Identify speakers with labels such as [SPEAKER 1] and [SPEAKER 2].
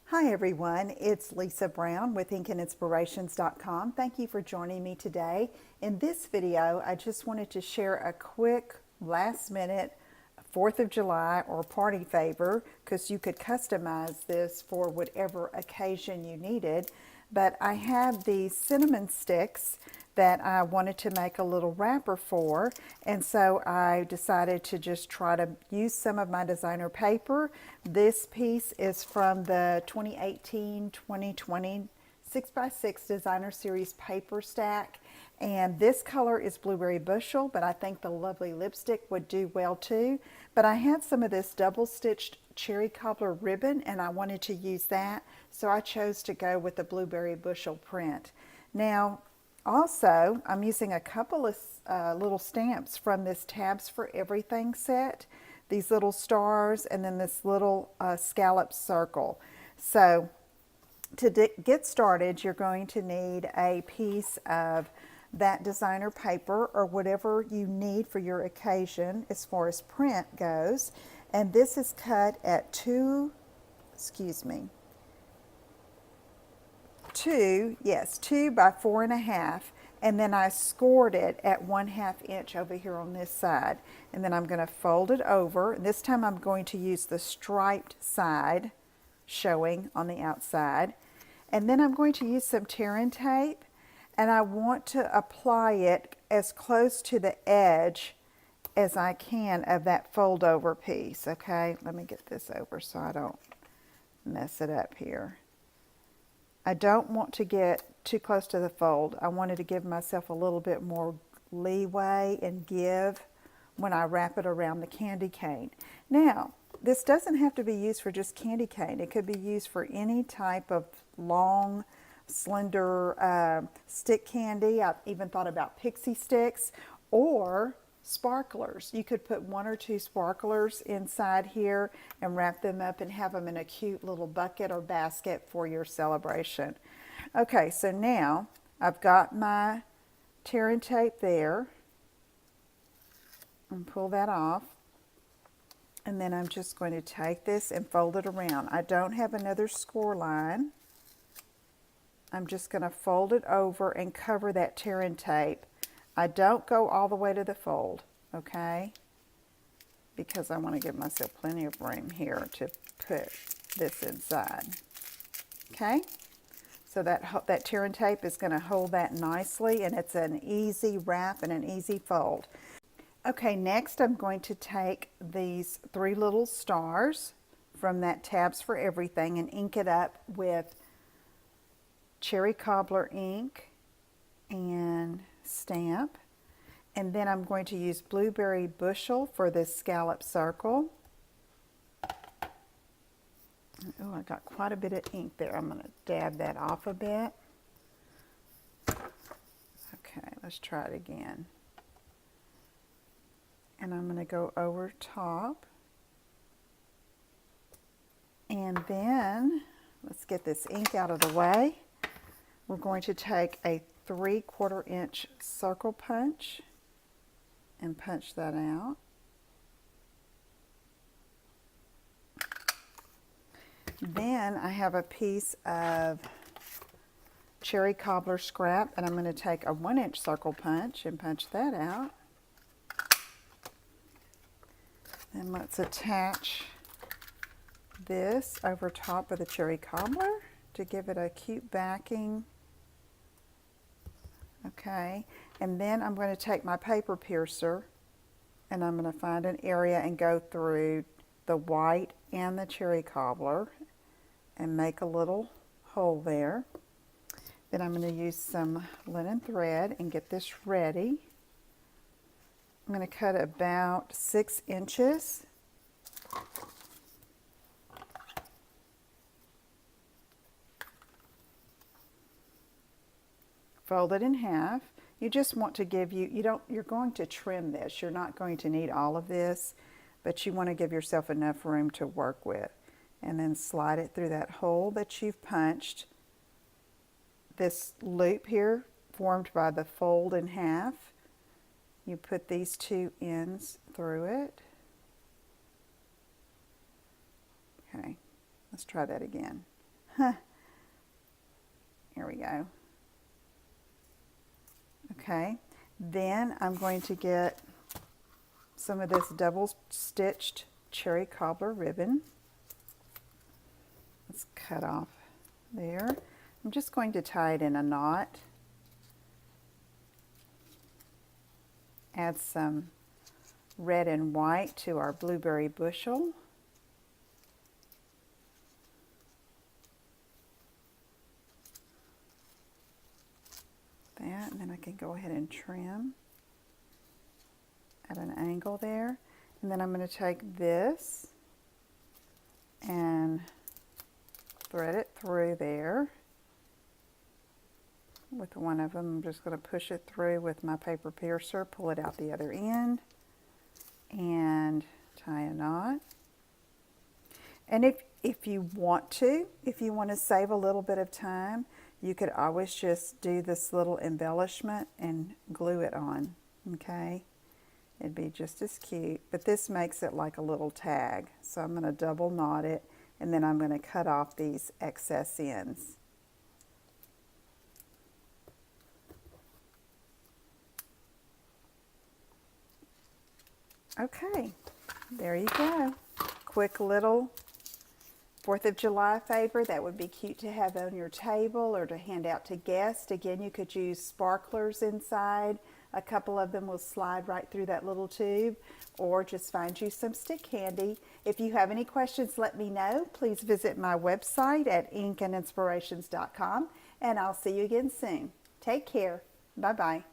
[SPEAKER 1] Hi everyone, it's Lisa Brown with InkandInspirations.com. Thank you for joining me today. In this video, I just wanted to share a quick last minute 4th of July or party favor because you could customize this for whatever occasion you needed. But I have these cinnamon sticks that I wanted to make a little wrapper for, and so I decided to just try to use some of my designer paper. This piece is from the 2018-2020 6x6 Designer Series paper stack, and this color is Blueberry Bushel, but I think the lovely lipstick would do well too. But I had some of this double stitched cherry cobbler ribbon and I wanted to use that, so I chose to go with the Blueberry Bushel print. Now also, I'm using a couple of little stamps from this Tabs for Everything set. These little stars and then this little scallop circle. So to get started, you're going to need a piece of that designer paper or whatever you need for your occasion as far as print goes. And this is cut at two by 4.5, and then I scored it at 1/2 inch over here on this side, and then I'm going to fold it over. This time I'm going to use the striped side showing on the outside, and then I'm going to use some tear and tape, and I want to apply it as close to the edge as I can of that fold over piece. Okay, let me get this over so I don't mess it up here. I don't want to get too close to the fold. I wanted to give myself a little bit more leeway and give when I wrap it around the candy cane. Now, this doesn't have to be used for just candy cane. It could be used for any type of long, slender stick candy. I've even thought about pixie sticks or sparklers. You could put 1 or 2 sparklers inside here and wrap them up and have them in a cute little bucket or basket for your celebration. Okay, so now I've got my tear and tape there, and pull that off, and then I'm just going to take this and fold it around. I don't have another score line. I'm just going to fold it over and cover that tear and tape. I don't go all the way to the fold, okay, because I want to give myself plenty of room here to put this inside. Okay, so that tear and tape is going to hold that nicely, and it's an easy wrap and an easy fold. Okay, next I'm going to take these 3 little stars from that Tabs for Everything and ink it up with cherry cobbler ink and stamp, and then I'm going to use Blueberry Bushel for this scallop circle. Oh, I got quite a bit of ink there. I'm going to dab that off a bit. Okay, let's try it again. And I'm going to go over top, and then let's get this ink out of the way. We're going to take a 3/4 inch circle punch and punch that out. Then I have a piece of cherry cobbler scrap, and I'm going to take a 1 inch circle punch and punch that out. Then let's attach this over top of the cherry cobbler to give it a cute backing. Okay, and then I'm going to take my paper piercer and I'm going to find an area and go through the white and the cherry cobbler and make a little hole there. Then I'm going to use some linen thread and get this ready. I'm going to cut about 6 inches. Fold it in half. You just want to give you're going to trim this. You're not going to need all of this, but you want to give yourself enough room to work with. And then slide it through that hole that you've punched. This loop here formed by the fold in half. You put these 2 ends through it. Okay, let's try that again. Here we go. Okay, then I'm going to get some of this double stitched cherry cobbler ribbon. Let's cut off there. I'm just going to tie it in a knot. Add some red and white to our blueberry bushel. That, and then I can go ahead and trim at an angle there. And then I'm going to take this and thread it through there. With one of them, I'm just going to push it through with my paper piercer, pull it out the other end, and tie a knot. And if you want to save a little bit of time, you could always just do this little embellishment and glue it on, okay? It'd be just as cute, but this makes it like a little tag. So I'm going to double knot it, and then I'm going to cut off these excess ends. Okay, there you go. Quick little 4th of July favor that would be cute to have on your table or to hand out to guests. Again, you could use sparklers inside. A couple of them will slide right through that little tube, or just find you some stick candy. If you have any questions, let me know. Please visit my website at inkandinspirations.com, and I'll see you again soon. Take care. Bye-bye.